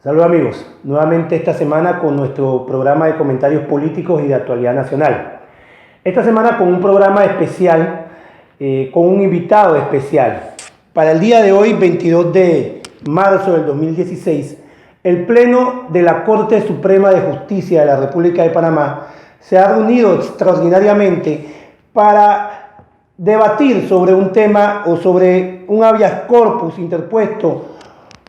Saludos amigos, nuevamente esta semana con nuestro programa de comentarios políticos y de actualidad nacional. Esta semana con un programa especial, con un invitado especial. Para el día de hoy, 22 de marzo del 2016, el Pleno de la Corte Suprema de Justicia de la República de Panamá se ha reunido extraordinariamente para debatir sobre un tema o sobre un habeas corpus interpuesto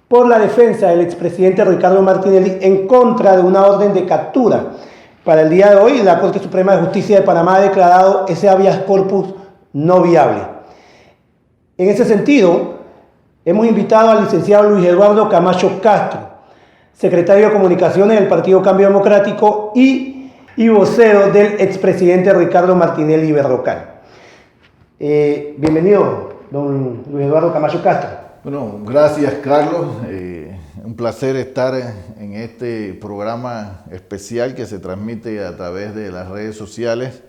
por la defensa del expresidente Ricardo Martinelli en contra de una orden de captura. Para el día de hoy, la Corte Suprema de Justicia de Panamá ha declarado ese habeas corpus no viable. En ese sentido, hemos invitado al licenciado Luis Eduardo Camacho Castro, secretario de Comunicaciones del Partido Cambio Democrático y vocero del expresidente Ricardo Martinelli Berrocal. Bienvenido, don Luis Eduardo Camacho Castro. Bueno, gracias Carlos, un placer estar en este programa especial que se transmite a través de las redes sociales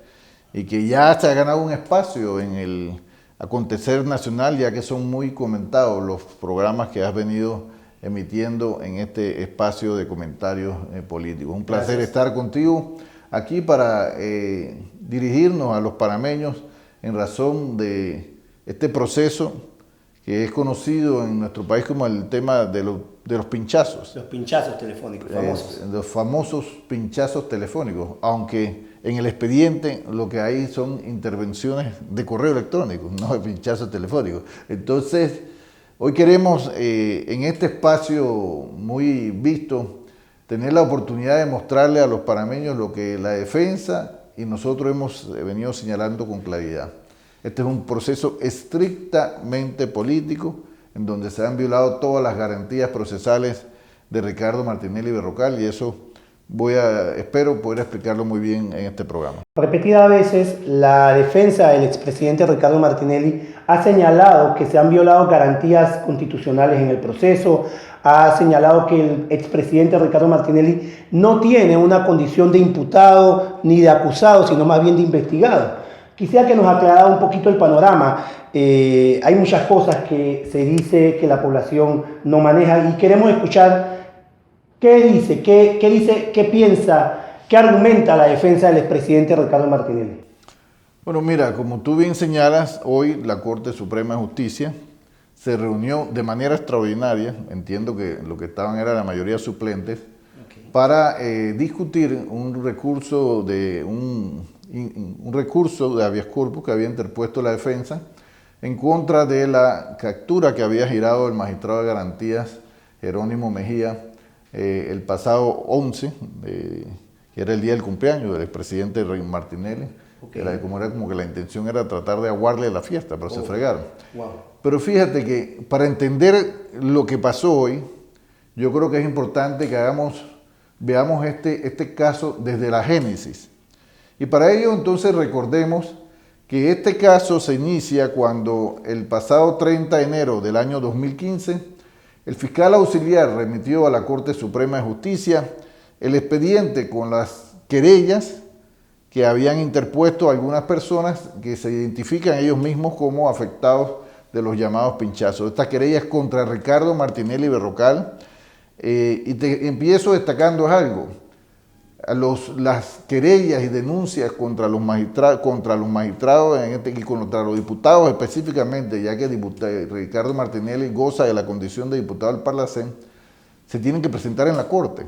y que ya se ha ganado un espacio en el acontecer nacional, ya que son muy comentados los programas que has venido emitiendo en este espacio de comentarios políticos. Un placer estar contigo aquí para dirigirnos a los panameños en razón de este proceso que es conocido en nuestro país como el tema de los pinchazos. Los pinchazos telefónicos famosos. Los famosos pinchazos telefónicos, aunque en el expediente lo que hay son intervenciones de correo electrónico, no de pinchazos telefónicos. Entonces, hoy queremos en este espacio muy visto tener la oportunidad de mostrarle a los panameños lo que la defensa y nosotros hemos venido señalando con claridad. Este es un proceso estrictamente político en donde se han violado todas las garantías procesales de Ricardo Martinelli Berrocal y eso espero poder explicarlo muy bien en este programa. Repetidas veces la defensa del expresidente Ricardo Martinelli ha señalado que se han violado garantías constitucionales en el proceso, ha señalado que el expresidente Ricardo Martinelli no tiene una condición de imputado ni de acusado, sino más bien de investigado. Quisiera que nos aclarara un poquito el panorama. Hay muchas cosas que se dice que la población no maneja y queremos escuchar qué dice, qué piensa, qué argumenta la defensa del expresidente Ricardo Martinelli. Bueno, mira, como tú bien señalas, hoy la Corte Suprema de Justicia se reunió de manera extraordinaria, entiendo que lo que estaban era la mayoría suplentes, para discutir un recurso de habeas corpus que había interpuesto la defensa en contra de la captura que había girado el magistrado de garantías Jerónimo Mejía el pasado 11, que era el día del cumpleaños del expresidente Martinelli. Era como que la intención era tratar de aguarle la fiesta, pero se fregaron. Wow. Pero fíjate que para entender lo que pasó hoy, yo creo que es importante que veamos este caso desde la génesis. Y para ello entonces recordemos que este caso se inicia cuando el pasado 30 de enero del año 2015 el fiscal auxiliar remitió a la Corte Suprema de Justicia el expediente con las querellas que habían interpuesto algunas personas que se identifican ellos mismos como afectados de los llamados pinchazos. Estas querellas contra Ricardo Martinelli Berrocal y te empiezo destacando algo. Las querellas y denuncias contra los magistrados y contra los diputados específicamente, ya que Ricardo Martinelli goza de la condición de diputado del Parlacén, se tienen que presentar en la Corte.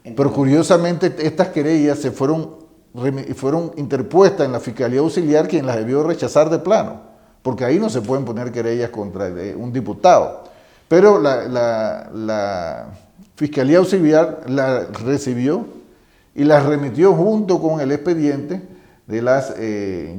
Pero curiosamente estas querellas fueron interpuestas en la Fiscalía Auxiliar, quien las debió rechazar de plano, porque ahí no se pueden poner querellas contra un diputado. Pero la Fiscalía Auxiliar la recibió y las remitió junto con el expediente de las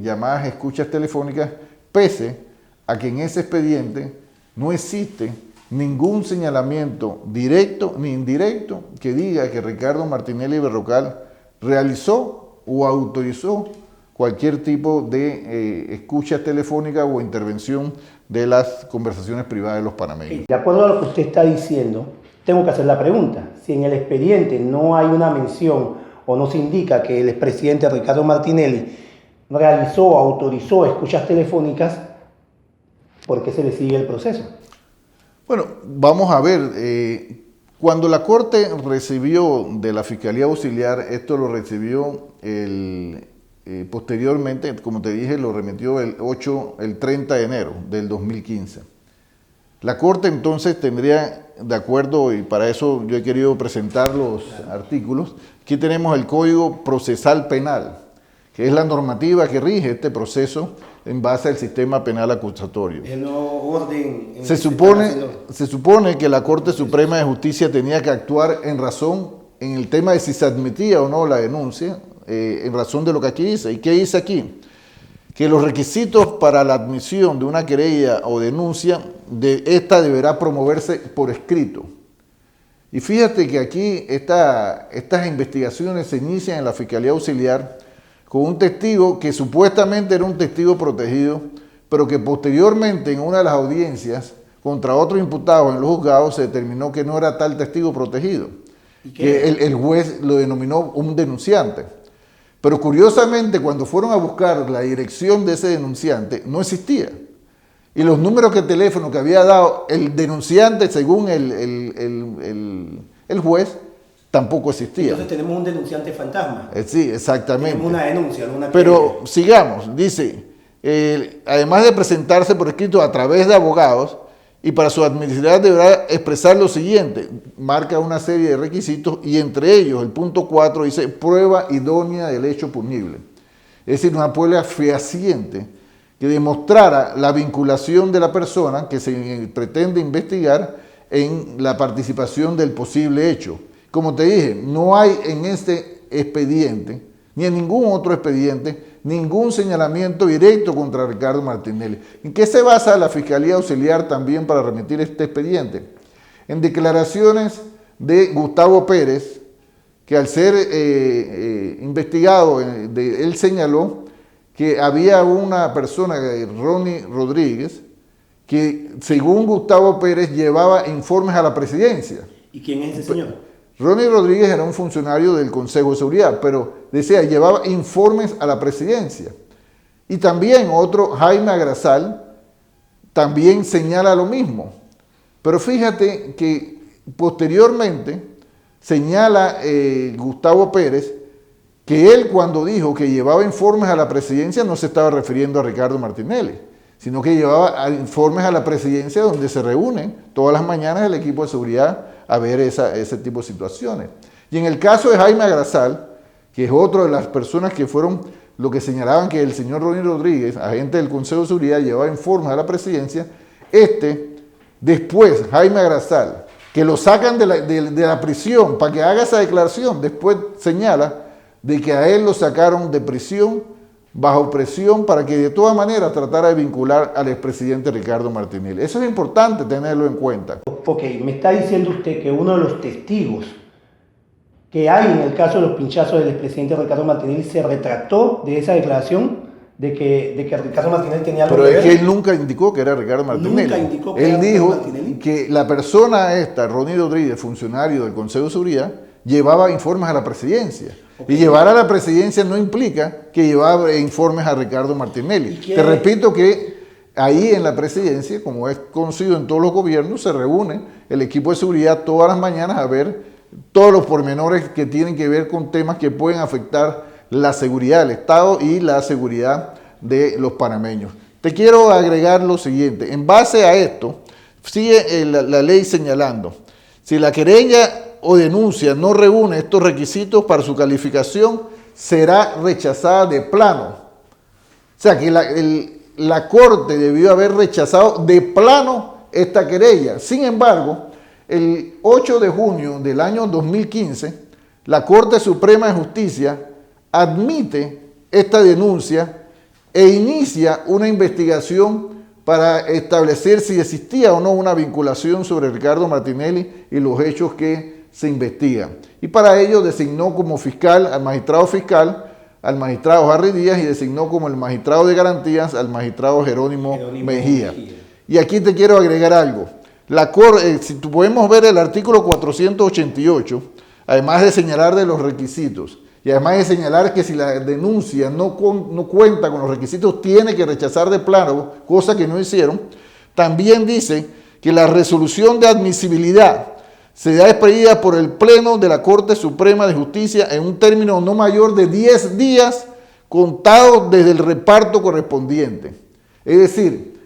llamadas escuchas telefónicas, pese a que en ese expediente no existe ningún señalamiento directo ni indirecto que diga que Ricardo Martinelli Berrocal realizó o autorizó cualquier tipo de escucha telefónica o intervención de las conversaciones privadas de los panameños. De acuerdo a lo que usted está diciendo, tengo que hacer la pregunta. Si en el expediente no hay una mención o no se indica que el expresidente Ricardo Martinelli realizó o autorizó escuchas telefónicas, ¿por qué se le sigue el proceso? Bueno, vamos a ver, Cuando la Corte recibió de la Fiscalía Auxiliar, esto lo recibió posteriormente, como te dije, lo remitió el 30 de enero del 2015. La Corte entonces tendría, de acuerdo, y para eso yo he querido presentar los artículos, aquí tenemos el Código Procesal Penal, que es la normativa que rige este proceso en base al sistema penal acusatorio. El nuevo orden. Se supone que la Corte Suprema de Justicia tenía que actuar en razón, en el tema de si se admitía o no la denuncia, en razón de lo que aquí dice. ¿Y qué dice aquí? Que los requisitos para la admisión de una querella o denuncia, esta deberá promoverse por escrito. Y fíjate que aquí estas investigaciones se inician en la Fiscalía Auxiliar con un testigo que supuestamente era un testigo protegido, pero que posteriormente en una de las audiencias contra otro imputado en los juzgados se determinó que no era tal testigo protegido, que el juez lo denominó un denunciante. Pero curiosamente, cuando fueron a buscar la dirección de ese denunciante, no existía. Y los números de teléfono que había dado el denunciante, según el juez, tampoco existía. Entonces tenemos un denunciante fantasma. Sí, exactamente. Tenemos una denuncia, no una Pero sigamos, dice, además de presentarse por escrito a través de abogados, y para su admisibilidad deberá expresar lo siguiente, marca una serie de requisitos y entre ellos el punto 4 dice prueba idónea del hecho punible. Es decir, una prueba fehaciente que demostrara la vinculación de la persona que se pretende investigar en la participación del posible hecho. Como te dije, no hay en este expediente, ni en ningún otro expediente, ningún señalamiento directo contra Ricardo Martinelli. ¿En qué se basa la Fiscalía Auxiliar también para remitir este expediente? En declaraciones de Gustavo Pérez, que al ser investigado, él señaló que había una persona, Ronnie Rodríguez, que según Gustavo Pérez llevaba informes a la presidencia. ¿Y quién es ese señor? Ronnie Rodríguez era un funcionario del Consejo de Seguridad, pero decía, llevaba informes a la presidencia. Y también otro, Jaime Agrasal, también señala lo mismo. Pero fíjate que posteriormente señala Gustavo Pérez que él cuando dijo que llevaba informes a la presidencia no se estaba refiriendo a Ricardo Martinelli, sino que llevaba informes a la presidencia donde se reúnen todas las mañanas el equipo de seguridad a ver ese tipo de situaciones. Y en el caso de Jaime Agrasal, que es otro de las personas que fueron lo que señalaban que el señor Ronnie Rodríguez, agente del Consejo de Seguridad, llevaba informes a la presidencia, después Jaime Agrasal, que lo sacan de la prisión para que haga esa declaración, después señala de que a él lo sacaron de prisión bajo presión para que de todas maneras tratara de vincular al expresidente Ricardo Martinelli. Eso es importante tenerlo en cuenta. Ok, me está diciendo usted que uno de los testigos que hay en el caso de los pinchazos del expresidente Ricardo Martinelli se retractó de esa declaración de que Ricardo Martinelli tenía algo que ver. Pero es que él nunca indicó que era Ricardo Martinelli. Nunca indicó que él era dijo Ricardo Martinelli. Que la persona Ronnie Rodríguez, funcionario del Consejo de Seguridad, llevaba informes a la presidencia. Okay. Y llevar a la presidencia no implica que llevaba informes a Ricardo Martinelli. Te repito que ahí en la presidencia, como es conocido en todos los gobiernos, se reúne el equipo de seguridad todas las mañanas a ver todos los pormenores que tienen que ver con temas que pueden afectar la seguridad del Estado y la seguridad de los panameños. Te quiero agregar lo siguiente. En base a esto, sigue la ley señalando, si la querella o denuncia no reúne estos requisitos para su calificación, será rechazada de plano. O sea que la Corte debió haber rechazado de plano esta querella. Sin embargo, el 8 de junio del año 2015, la Corte Suprema de Justicia admite esta denuncia e inicia una investigación para establecer si existía o no una vinculación sobre Ricardo Martinelli y los hechos que se investigan. Y para ello designó como fiscal al magistrado Harry Díaz y designó como el magistrado de garantías al magistrado Jerónimo Mejía. Y aquí te quiero agregar algo. Si podemos ver el artículo 488, además de señalar de los requisitos, y además de señalar que si la denuncia no cuenta con los requisitos, tiene que rechazar de plano, cosa que no hicieron, también dice que la resolución de admisibilidad será expedida por el Pleno de la Corte Suprema de Justicia en un término no mayor de 10 días contados desde el reparto correspondiente. Es decir,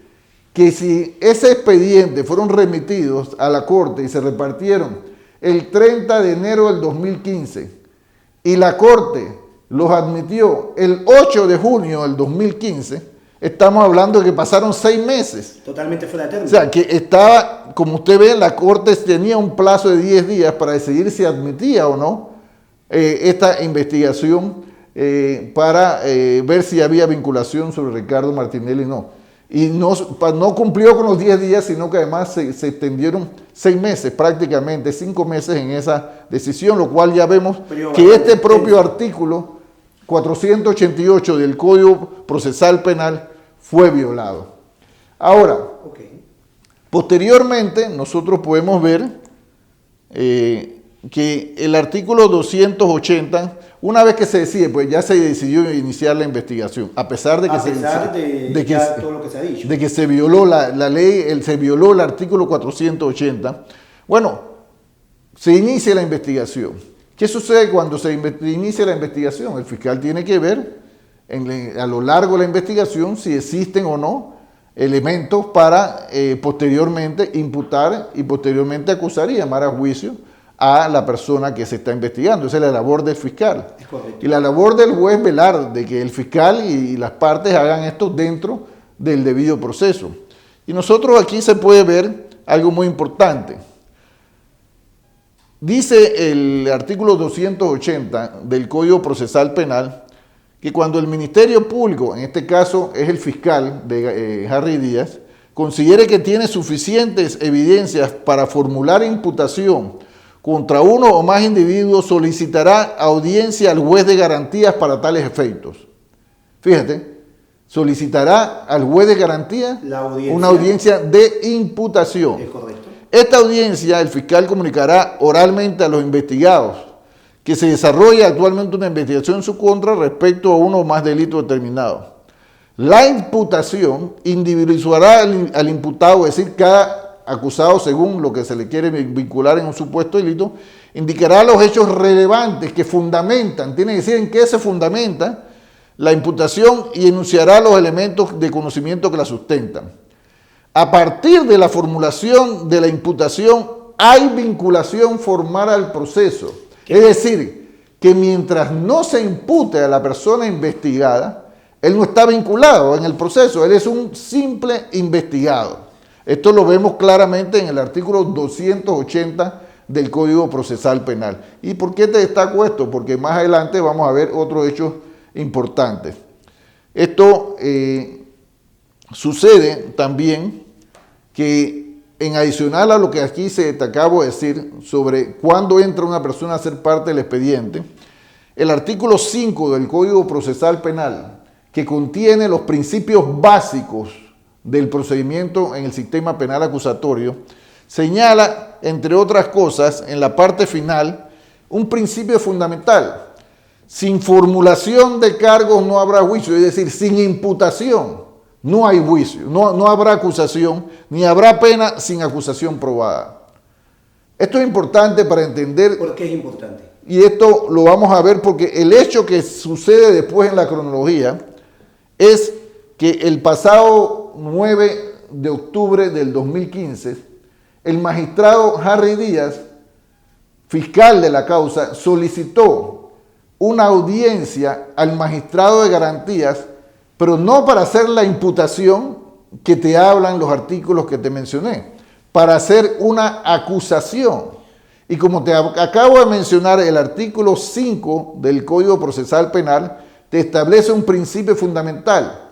que si ese expediente fueron remitidos a la Corte y se repartieron el 30 de enero del 2015 y la Corte los admitió el 8 de junio del 2015, estamos hablando de que pasaron 6 meses. Totalmente fuera de término. O sea, que estaba, como usted ve, la Corte tenía un plazo de 10 días para decidir si admitía o no esta investigación para ver si había vinculación sobre Ricardo Martinelli o no. Y no cumplió con los 10 días, sino que además se extendieron 6 meses, prácticamente 5 meses en esa decisión, lo cual ya vemos que este propio artículo 488 del Código Procesal Penal fue violado. Ahora, posteriormente nosotros podemos ver que el artículo 280, una vez que se decide, pues ya se decidió iniciar la investigación, a pesar de que de que se violó la ley, se violó el artículo 480, bueno, se inicia la investigación. ¿Qué sucede cuando se inicia la investigación? El fiscal tiene que ver a lo largo de la investigación si existen o no elementos para posteriormente imputar y posteriormente acusar y llamar a juicio a la persona que se está investigando. Esa es la labor del fiscal. Y la labor del juez velar de que el fiscal y las partes hagan esto dentro del debido proceso. Y nosotros aquí se puede ver algo muy importante. Dice el artículo 280 del Código Procesal Penal que cuando el Ministerio Público, en este caso es el fiscal de Harry Díaz, considere que tiene suficientes evidencias para formular imputación contra uno o más individuos, solicitará audiencia al juez de garantías para tales efectos. Fíjate, solicitará al juez de garantías una audiencia de imputación. Es correcto. Esta audiencia, el fiscal comunicará oralmente a los investigados que se desarrolla actualmente una investigación en su contra respecto a uno o más delitos determinados. La imputación individualizará al imputado, es decir, cada acusado según lo que se le quiere vincular en un supuesto delito, indicará los hechos relevantes que fundamentan, tiene que decir en qué se fundamenta la imputación y enunciará los elementos de conocimiento que la sustentan. A partir de la formulación de la imputación hay vinculación formal al proceso. Es decir, que mientras no se impute a la persona investigada, él no está vinculado en el proceso, él es un simple investigado. Esto lo vemos claramente en el artículo 280 del Código Procesal Penal. ¿Y por qué te destaco esto? Porque más adelante vamos a ver otros hechos importantes. Esto sucede también que en adicional a lo que aquí te acabo de decir sobre cuándo entra una persona a ser parte del expediente, el artículo 5 del Código Procesal Penal, que contiene los principios básicos del procedimiento en el sistema penal acusatorio, señala, entre otras cosas, en la parte final, un principio fundamental. Sin formulación de cargos no habrá juicio, es decir, sin imputación no hay juicio, no habrá acusación, ni habrá pena sin acusación probada. Esto es importante para entender. ¿Por qué es importante? Y esto lo vamos a ver porque el hecho que sucede después en la cronología es que el pasado 9 de octubre del 2015, el magistrado Harry Díaz, fiscal de la causa, solicitó una audiencia al magistrado de garantías, pero no para hacer la imputación que te hablan los artículos que te mencioné, para hacer una acusación. Y como te acabo de mencionar, el artículo 5 del Código Procesal Penal te establece un principio fundamental.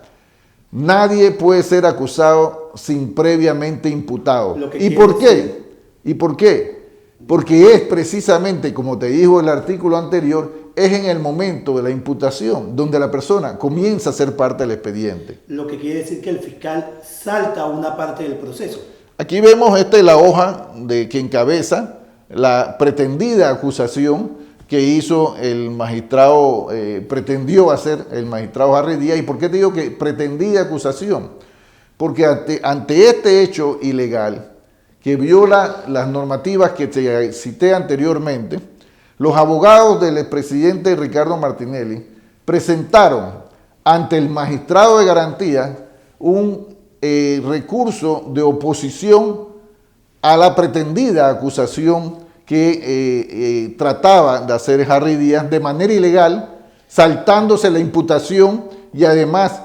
Nadie puede ser acusado sin previamente imputado. ¿Y por qué? ¿Y por qué? Porque es precisamente, como te dijo el artículo anterior, es en el momento de la imputación donde la persona comienza a ser parte del expediente. Lo que quiere decir que el fiscal salta a una parte del proceso. Aquí vemos la hoja que encabeza la pretendida acusación que hizo el magistrado, pretendió hacer el magistrado Harry Díaz. ¿Y por qué te digo que pretendida acusación? Porque ante este hecho ilegal, que viola las normativas que te cité anteriormente, los abogados del expresidente Ricardo Martinelli presentaron ante el magistrado de garantía un recurso de oposición a la pretendida acusación que trataba de hacer Harry Díaz de manera ilegal, saltándose la imputación y además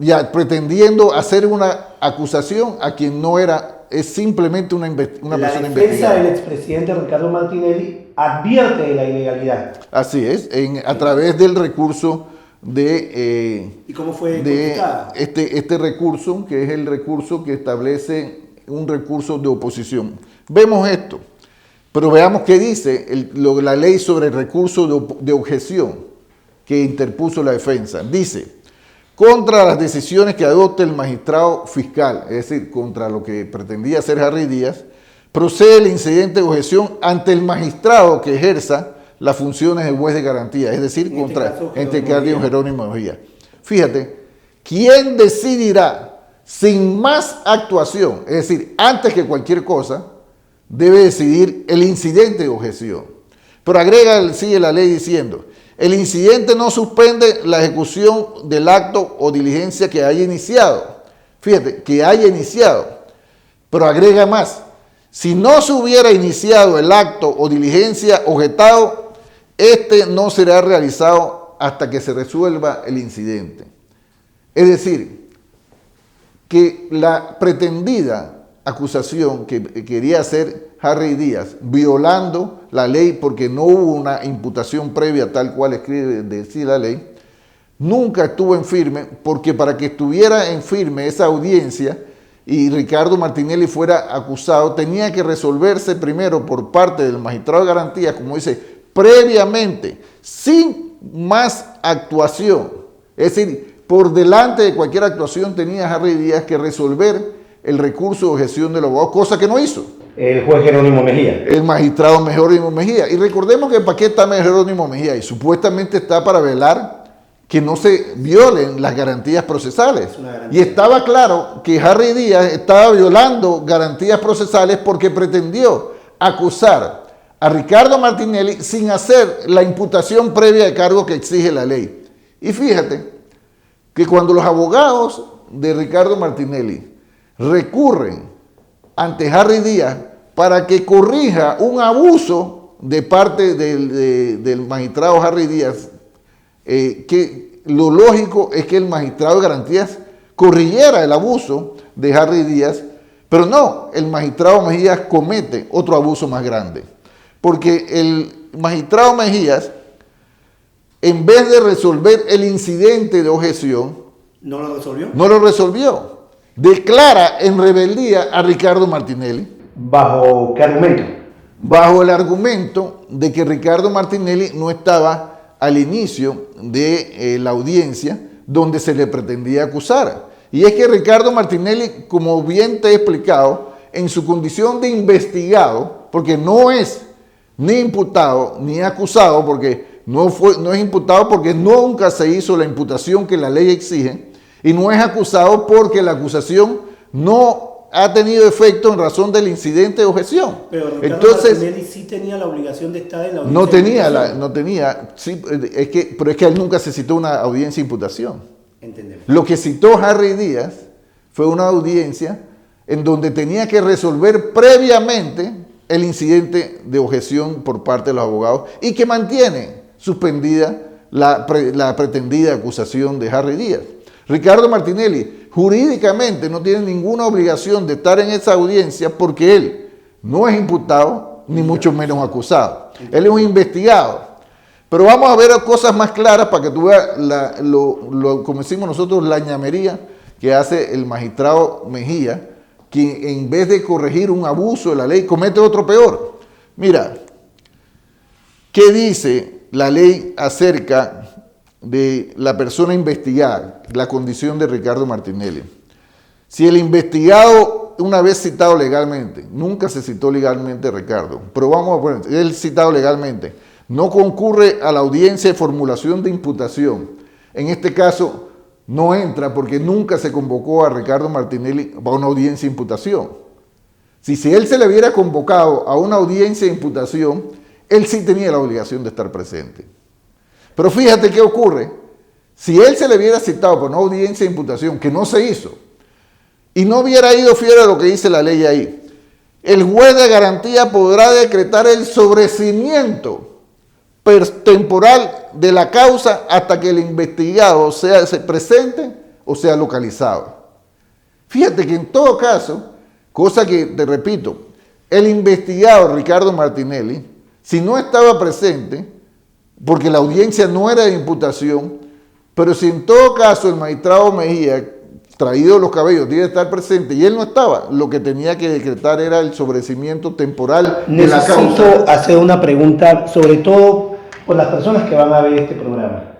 ya pretendiendo hacer una acusación a quien no era, es simplemente una persona investigada. La defensa del expresidente Ricardo Martinelli advierte de la ilegalidad. Así es, a través del recurso de... ¿Y cómo fue contestada? Este recurso, que es el recurso que establece un recurso de oposición. Vemos esto, pero veamos qué dice la ley sobre el recurso de objeción que interpuso la defensa. Dice: contra las decisiones que adopte el magistrado fiscal, es decir, contra lo que pretendía hacer Harry Díaz, procede el incidente de objeción ante el magistrado que ejerza las funciones de juez de garantía, es decir, contra Jerónimo Mejía. Fíjate, ¿quién decidirá sin más actuación? Es decir, antes que cualquier cosa, debe decidir el incidente de objeción. Pero sigue la ley diciendo: el incidente no suspende la ejecución del acto o diligencia que haya iniciado. Fíjate, que haya iniciado. Pero agrega más: si no se hubiera iniciado el acto o diligencia objetado, este no será realizado hasta que se resuelva el incidente. Es decir, que la pretendida acusación que quería hacer Harry Díaz, violando la ley porque no hubo una imputación previa tal cual decía la ley, nunca estuvo en firme, porque para que estuviera en firme esa audiencia y Ricardo Martinelli fuera acusado, tenía que resolverse primero por parte del magistrado de garantía, como dice, previamente, sin más actuación. Es decir, por delante de cualquier actuación tenía Harry Díaz que resolver el recurso de objeción del abogado, cosa que no hizo. El juez Jerónimo Mejía. El magistrado Jerónimo Mejía. Y recordemos que ¿para qué está Jerónimo Mejía? Y supuestamente está para velar que no se violen las garantías procesales. Y estaba claro que Harry Díaz estaba violando garantías procesales porque pretendió acusar a Ricardo Martinelli sin hacer la imputación previa de cargo que exige la ley. Y fíjate que cuando los abogados de Ricardo Martinelli recurren ante Harry Díaz para que corrija un abuso de parte del magistrado Harry Díaz, que lo lógico es que el magistrado de garantías corrigiera el abuso de Harry Díaz, pero no, el magistrado Mejías comete otro abuso más grande, porque el magistrado Mejías, en vez de resolver el incidente de objeción, ¿no lo resolvió? No lo resolvió. Declara en rebeldía a Ricardo Martinelli. ¿Bajo qué argumento? Bajo el argumento de que Ricardo Martinelli no estaba al inicio de la audiencia donde se le pretendía acusar. Y es que Ricardo Martinelli, como bien te he explicado, en su condición de investigado, porque no es ni imputado ni acusado, porque no es imputado porque nunca se hizo la imputación que la ley exige, y no es acusado porque la acusación no ha tenido efecto en razón del incidente de objeción. Pero Ricardo Martinelli sí tenía la obligación de estar en la audiencia. No tenía, sí, pero es que él nunca se citó una audiencia de imputación. Entendemos. Lo que citó Harry Díaz fue una audiencia en donde tenía que resolver previamente el incidente de objeción por parte de los abogados y que mantiene suspendida la pretendida acusación de Harry Díaz. Ricardo Martinelli jurídicamente no tiene ninguna obligación de estar en esa audiencia porque él no es imputado ni mucho menos acusado. Él es un investigado. Pero vamos a ver cosas más claras para que tú veas, como decimos nosotros, la ñamería que hace el magistrado Mejía, que en vez de corregir un abuso de la ley, comete otro peor. Mira, ¿qué dice la ley acerca de la persona investigada, la condición de Ricardo Martinelli? Si el investigado, una vez citado legalmente, nunca se citó legalmente Ricardo, pero vamos a poner, él citado legalmente, no concurre a la audiencia de formulación de imputación. En este caso, no entra porque nunca se convocó a Ricardo Martinelli para una audiencia de imputación. Si él se le hubiera convocado a una audiencia de imputación, él sí tenía la obligación de estar presente. Pero fíjate qué ocurre. Si él se le hubiera citado por una audiencia de imputación, que no se hizo, y no hubiera ido fiel a lo que dice la ley ahí, el juez de garantía podrá decretar el sobreseimiento temporal de la causa hasta que el investigado se presente o sea localizado. Fíjate que en todo caso, cosa que te repito, el investigado Ricardo Martinelli, si no estaba presente, porque la audiencia no era de imputación, pero si en todo caso el magistrado Mejía, traído los cabellos, debe estar presente y él no estaba, lo que tenía que decretar era el sobreseimiento temporal de la causa. Necesito hacer una pregunta, sobre todo por las personas que van a ver este programa.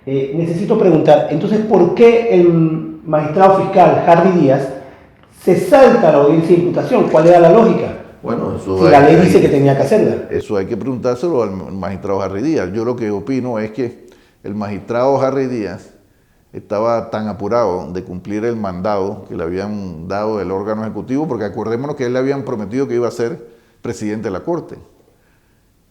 Necesito preguntar, entonces, ¿por qué el magistrado fiscal Harry Díaz se salta la audiencia de imputación? ¿Cuál era la lógica? Bueno, eso si la ley dice que tenía que hacerla. Eso hay que preguntárselo al magistrado Harry Díaz. Yo lo que opino es que el magistrado Harry Díaz estaba tan apurado de cumplir el mandado que le habían dado del órgano ejecutivo, porque acordémonos que él le habían prometido que iba a ser presidente de la Corte.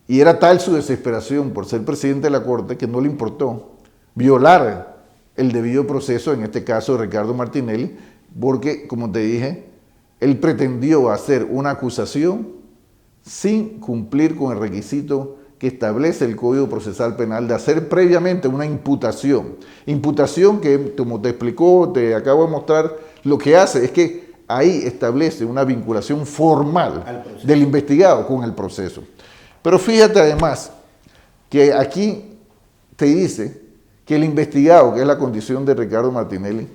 Y era tal su desesperación por ser presidente de la Corte que no le importó violar el debido proceso, en este caso de Ricardo Martinelli, porque, como te dije, él pretendió hacer una acusación sin cumplir con el requisito que establece el Código Procesal Penal de hacer previamente una imputación. Imputación que, como te explicó, te acabo de mostrar, lo que hace es que ahí establece una vinculación formal del investigado con el proceso. Pero fíjate además que aquí te dice que el investigado, que es la condición de Ricardo Martinelli,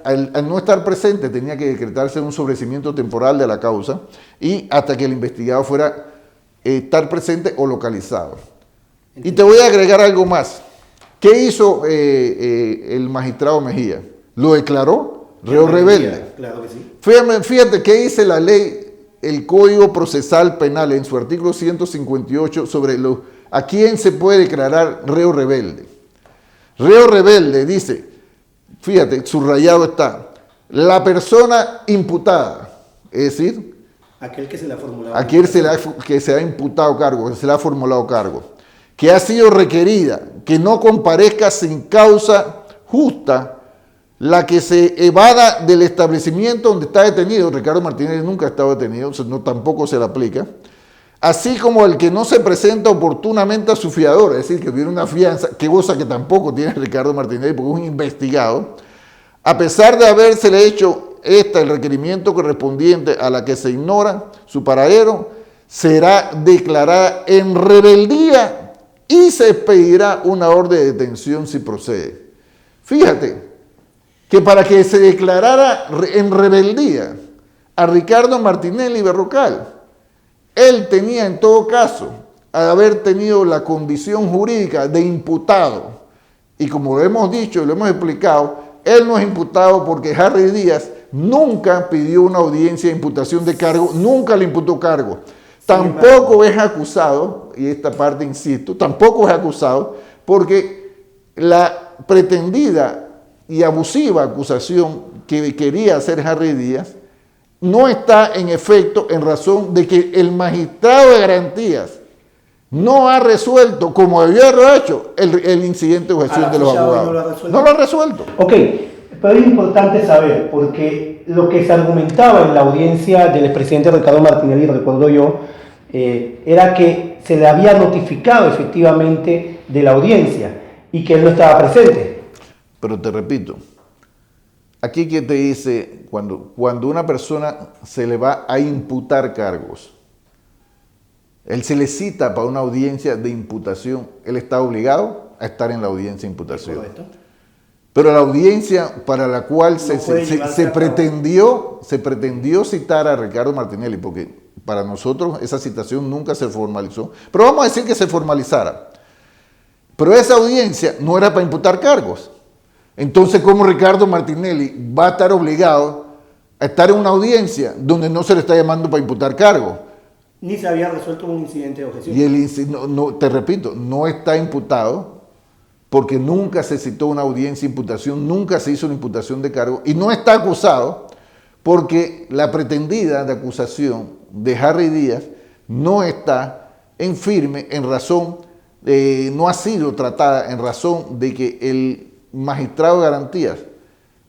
al no estar presente tenía que decretarse un sobreseimiento temporal de la causa y hasta que el investigado fuera estar presente o localizado. Y te voy a agregar algo más. ¿Qué hizo el magistrado Mejía? ¿Lo declaró reo rebelde? Claro que sí. Fíjate qué dice la ley, el Código Procesal Penal en su artículo 158 sobre a quién se puede declarar reo rebelde. Reo rebelde dice, fíjate, subrayado está, la persona imputada, es decir, aquel que se le ha formulado. Que se ha imputado cargo, que se le ha formulado cargo, que ha sido requerida, que no comparezca sin causa justa, la que se evada del establecimiento donde está detenido. Ricardo Martínez nunca ha estado detenido, no, tampoco se le aplica. Así como el que no se presenta oportunamente a su fiador, es decir, que hubiera una fianza, que cosa que tampoco tiene Ricardo Martínez porque es un investigado, a pesar de habérsele hecho el requerimiento correspondiente a la que se ignora su paradero, será declarada en rebeldía y se expedirá una orden de detención si procede. Fíjate que para que se declarara en rebeldía a Ricardo Martinelli Berrocal, él tenía en todo caso haber tenido la condición jurídica de imputado. Y como lo hemos dicho y lo hemos explicado, él no es imputado porque Harry Díaz nunca pidió una audiencia de imputación de cargo, nunca le imputó cargo. Tampoco es acusado, y esta parte insisto, tampoco es acusado porque la pretendida y abusiva acusación que quería hacer Harry Díaz no está en efecto en razón de que el magistrado de garantías no ha resuelto, como debió haberlo hecho, el incidente de objeción de los abogados. No lo ha resuelto. Ok, pero es importante saber, porque lo que se argumentaba en la audiencia del expresidente Ricardo Martinelli, recuerdo yo, era que se le había notificado efectivamente de la audiencia y que él no estaba presente. Pero te repito, aquí que te dice, cuando una persona se le va a imputar cargos, él se le cita para una audiencia de imputación, él está obligado a estar en la audiencia de imputación. Correcto. Pero la audiencia para la cual se pretendió citar a Ricardo Martinelli, porque para nosotros esa citación nunca se formalizó, pero vamos a decir que se formalizara. Pero esa audiencia no era para imputar cargos. Entonces, ¿cómo Ricardo Martinelli va a estar obligado a estar en una audiencia donde no se le está llamando para imputar cargos? Ni se había resuelto un incidente de objeción. Y te repito, no está imputado porque nunca se citó una audiencia de imputación, nunca se hizo una imputación de cargo y no está acusado porque la pretendida de acusación de Harry Díaz no está en firme en razón, no ha sido tratada en razón de que el magistrado de garantías,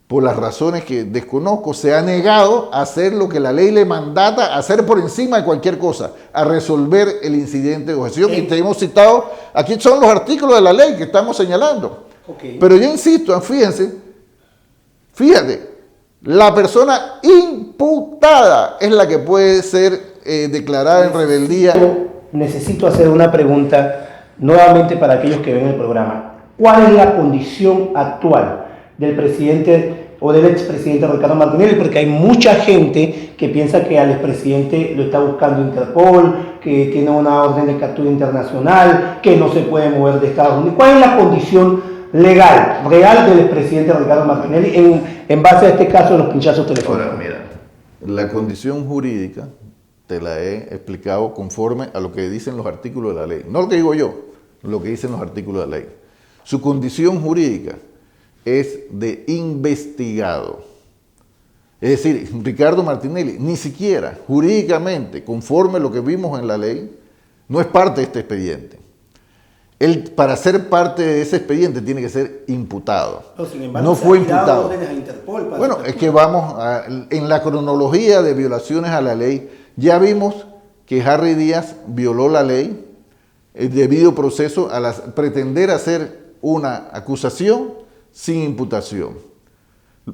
por las razones que desconozco, se ha negado a hacer lo que la ley le mandata, a hacer por encima de cualquier cosa, a resolver el incidente de objeción. Y te hemos citado, aquí son los artículos de la ley que estamos señalando. Okay. Pero yo insisto, fíjate, la persona imputada es la que puede ser declarada en rebeldía. Necesito hacer una pregunta nuevamente para aquellos que ven el programa. ¿Cuál es la condición actual del presidente o del expresidente Ricardo Martinelli? Porque hay mucha gente que piensa que al expresidente lo está buscando Interpol, que tiene una orden de captura internacional, que no se puede mover de Estados Unidos. ¿Cuál es la condición legal, real del expresidente Ricardo Martinelli en base a este caso de los pinchazos telefónicos? Ahora, mira, la condición jurídica te la he explicado conforme a lo que dicen los artículos de la ley. No lo que digo yo, lo que dicen los artículos de la ley. Su condición jurídica es de investigado. Es decir, Ricardo Martinelli ni siquiera jurídicamente, conforme a lo que vimos en la ley, no es parte de este expediente. Él, para ser parte de ese expediente, tiene que ser imputado. Pero, sin embargo, no fue imputado. A Interpol para bueno, es que vamos en la cronología de violaciones a la ley, ya vimos que Harry Díaz violó la ley, el debido proceso, al pretender hacer una acusación sin imputación.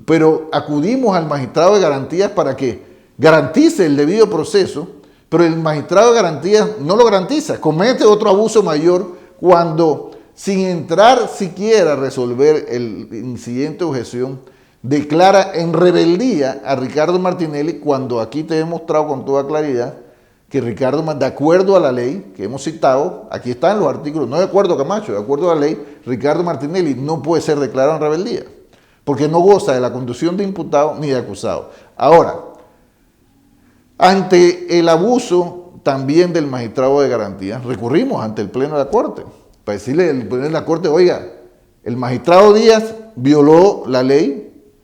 Pero acudimos al magistrado de garantías para que garantice el debido proceso, pero el magistrado de garantías no lo garantiza, comete otro abuso mayor cuando, sin entrar siquiera a resolver el incidente de objeción, declara en rebeldía a Ricardo Martinelli, cuando aquí te he demostrado con toda claridad que Ricardo, de acuerdo a la ley que hemos citado, aquí están los artículos, no de acuerdo a Camacho, de acuerdo a la ley, Ricardo Martinelli no puede ser declarado en rebeldía, porque no goza de la condición de imputado ni de acusado. Ahora, ante el abuso también del magistrado de garantías, recurrimos ante el Pleno de la Corte, para decirle al Pleno de la Corte, oiga, el magistrado Díaz violó la ley,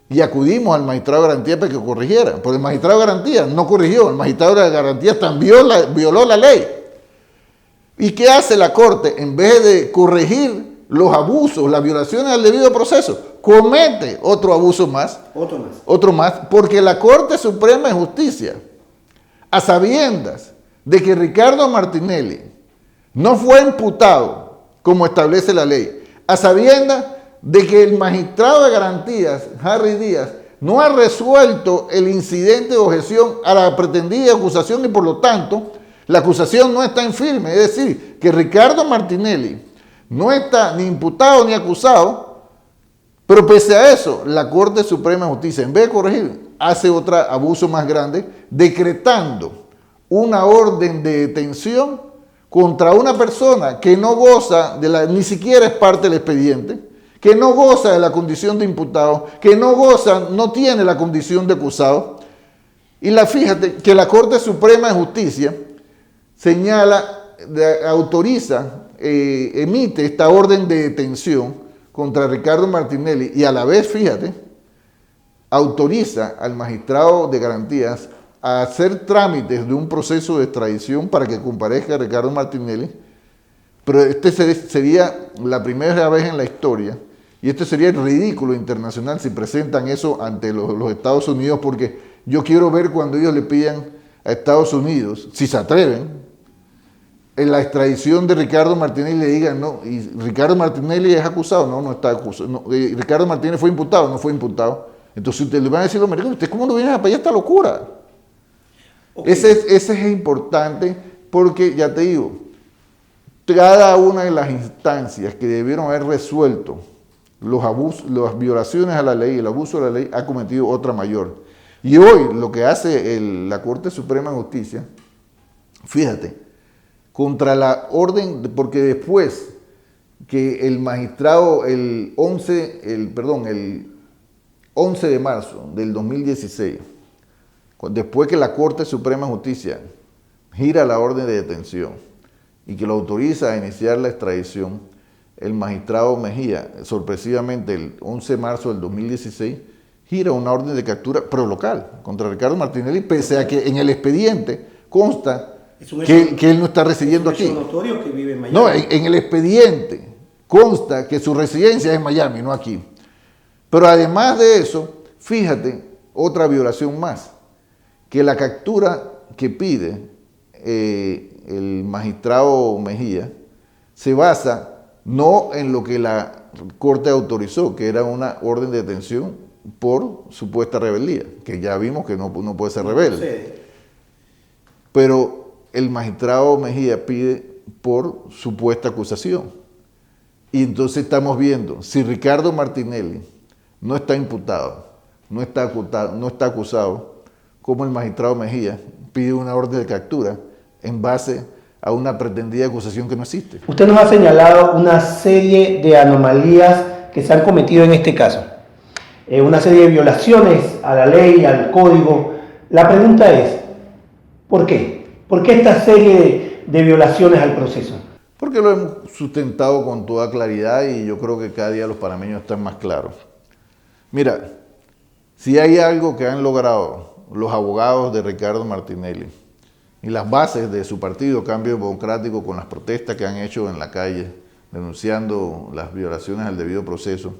y acudimos al magistrado de garantías para que corrigiera. Porque el magistrado de garantías no corrigió, el magistrado de garantías también violó la ley. ¿Y qué hace la Corte? En vez de corregir los abusos, las violaciones al debido proceso, comete otro abuso más. Otro más, porque la Corte Suprema de Justicia, a sabiendas de que Ricardo Martinelli no fue imputado como establece la ley, a sabiendas de que el magistrado de garantías, Harry Díaz, no ha resuelto el incidente de objeción a la pretendida acusación y por lo tanto la acusación no está en firme. Es decir, que Ricardo Martinelli no está ni imputado ni acusado, pero pese a eso, la Corte Suprema de Justicia, en vez de corregir, hace otro abuso más grande, decretando una orden de detención contra una persona que no goza ni siquiera es parte del expediente, que no goza de la condición de imputado, que no tiene la condición de acusado. Y fíjate que la Corte Suprema de Justicia autoriza, emite esta orden de detención contra Ricardo Martinelli y a la vez, fíjate, autoriza al magistrado de garantías a hacer trámites de un proceso de extradición para que comparezca Ricardo Martinelli, pero sería la primera vez en la historia. Y este sería el ridículo internacional si presentan eso ante los Estados Unidos, porque yo quiero ver cuando ellos le pidan a Estados Unidos, si se atreven, en la extradición de Ricardo Martinelli le digan, no, y Ricardo Martinelli es acusado, no está acusado, no, Ricardo Martinelli fue imputado, no fue imputado. Entonces ustedes le van a decir a los americanos, ¿ustedes cómo no vienen a apoyar esta locura? Okay. Ese es importante porque, ya te digo, cada una de las instancias que debieron haber resuelto los abusos, las violaciones a la ley, el abuso de la ley, ha cometido otra mayor. Y hoy lo que hace la Corte Suprema de Justicia, fíjate, contra la orden, porque después que el magistrado el 11 de marzo del 2016, después que la Corte Suprema de Justicia gira la orden de detención y que lo autoriza a iniciar la extradición, el magistrado Mejía, sorpresivamente el 11 de marzo del 2016, gira una orden de captura prolocal contra Ricardo Martinelli, pese a que en el expediente consta que él no está residiendo aquí. Es un notorio que vive en Miami. No, en el expediente consta que su residencia es en Miami, no aquí. Pero además de eso, fíjate, otra violación más, que la captura que pide el magistrado Mejía se basa no en lo que la Corte autorizó, que era una orden de detención por supuesta rebeldía, que ya vimos que no puede ser rebelde. Pero el magistrado Mejía pide por supuesta acusación. Y entonces estamos viendo, si Ricardo Martinelli no está imputado, no está acusado, como el magistrado Mejía pide una orden de captura en base a una pretendida acusación que no existe. Usted nos ha señalado una serie de anomalías que se han cometido en este caso, una serie de violaciones a la ley, al código. La pregunta es, ¿por qué? ¿Por qué esta serie de violaciones al proceso? Porque lo hemos sustentado con toda claridad y yo creo que cada día los panameños están más claros. Mira, si hay algo que han logrado los abogados de Ricardo Martinelli y las bases de su partido Cambio Democrático con las protestas que han hecho en la calle denunciando las violaciones al debido proceso,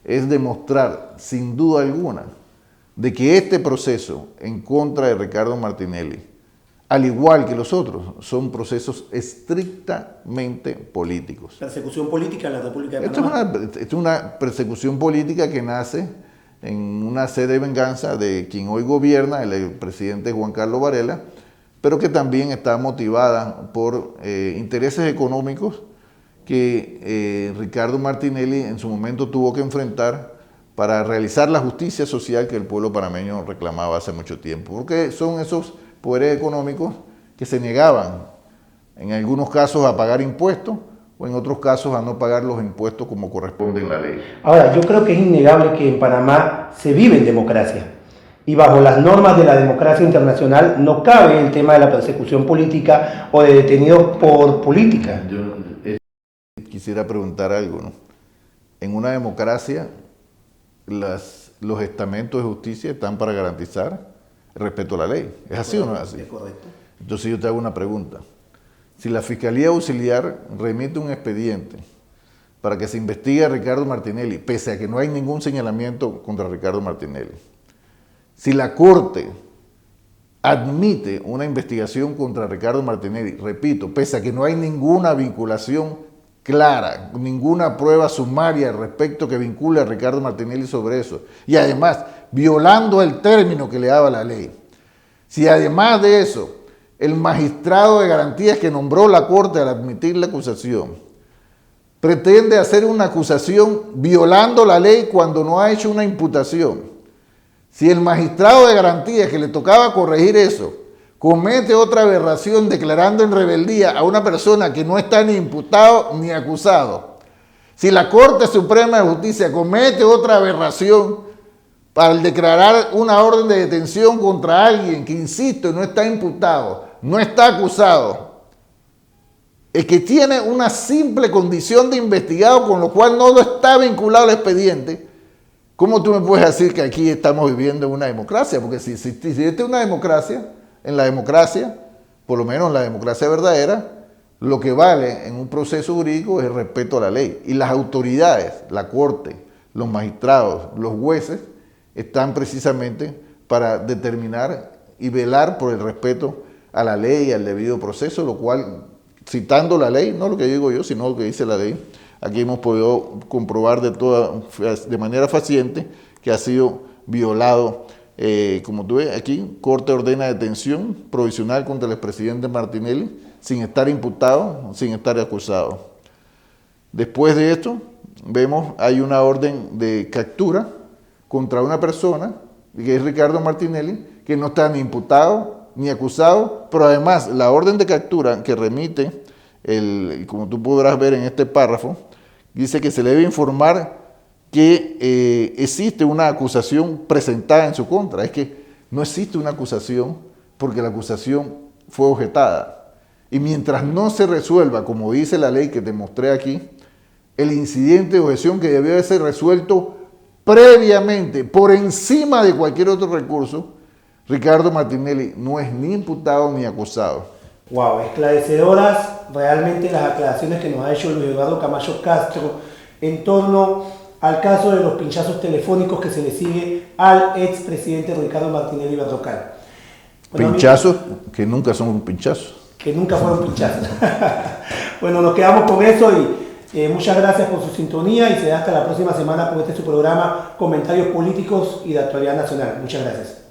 es demostrar sin duda alguna de que este proceso en contra de Ricardo Martinelli, al igual que los otros, son procesos estrictamente políticos. Persecución política en la República de Panamá. Esto es una persecución política que nace en una sed de venganza de quien hoy gobierna, el presidente Juan Carlos Varela, pero que también está motivada por intereses económicos que Ricardo Martinelli en su momento tuvo que enfrentar para realizar la justicia social que el pueblo panameño reclamaba hace mucho tiempo. Porque son esos poderes económicos que se negaban, en algunos casos, a pagar impuestos o en otros casos a no pagar los impuestos como corresponde en la ley. Ahora, yo creo que es innegable que en Panamá se vive en democracia. Y bajo las normas de la democracia internacional no cabe el tema de la persecución política o de detenidos por política. Yo quisiera preguntar algo, ¿no? En una democracia, los estamentos de justicia están para garantizar el respeto a la ley. ¿Es así o no es así? Es correcto. Entonces yo te hago una pregunta. Si la Fiscalía Auxiliar remite un expediente para que se investigue a Ricardo Martinelli, pese a que no hay ningún señalamiento contra Ricardo Martinelli, si la Corte admite una investigación contra Ricardo Martinelli, repito, pese a que no hay ninguna vinculación clara, ninguna prueba sumaria respecto que vincule a Ricardo Martinelli sobre eso, y además violando el término que le daba la ley, si además de eso el magistrado de garantías que nombró la Corte al admitir la acusación pretende hacer una acusación violando la ley cuando no ha hecho una imputación, si el magistrado de garantías que le tocaba corregir eso comete otra aberración declarando en rebeldía a una persona que no está ni imputado ni acusado, si la Corte Suprema de Justicia comete otra aberración al declarar una orden de detención contra alguien que, insisto, no está imputado, no está acusado, es que tiene una simple condición de investigado con lo cual no está vinculado al expediente, ¿cómo tú me puedes decir que aquí estamos viviendo en una democracia? Porque si esta es una democracia, en la democracia, por lo menos en la democracia verdadera, lo que vale en un proceso jurídico es el respeto a la ley. Y las autoridades, la Corte, los magistrados, los jueces, están precisamente para determinar y velar por el respeto a la ley y al debido proceso, lo cual, citando la ley, no lo que digo yo, sino lo que dice la ley, aquí hemos podido comprobar de manera fehaciente que ha sido violado. Como tú ves aquí, Corte ordena detención provisional contra el expresidente Martinelli sin estar imputado, sin estar acusado. Después de esto, vemos, hay una orden de captura contra una persona, que es Ricardo Martinelli, que no está ni imputado ni acusado, pero además la orden de captura que remite, como tú podrás ver en este párrafo, dice que se le debe informar que existe una acusación presentada en su contra. Es que no existe una acusación porque la acusación fue objetada. Y mientras no se resuelva, como dice la ley que te mostré aquí, el incidente de objeción que debió de ser resuelto previamente, por encima de cualquier otro recurso, Ricardo Martinelli no es ni imputado ni acusado. Wow, esclarecedoras realmente las aclaraciones que nos ha hecho Luis Eduardo Camacho Castro en torno al caso de los pinchazos telefónicos que se le sigue al expresidente Ricardo Martinelli Berrocal. Bueno, Pinchazos que nunca son pinchazos. Que nunca fueron pinchazos. Bueno, nos quedamos con eso y muchas gracias por su sintonía y será hasta la próxima semana con este su programa Comentarios Políticos y de Actualidad Nacional. Muchas gracias.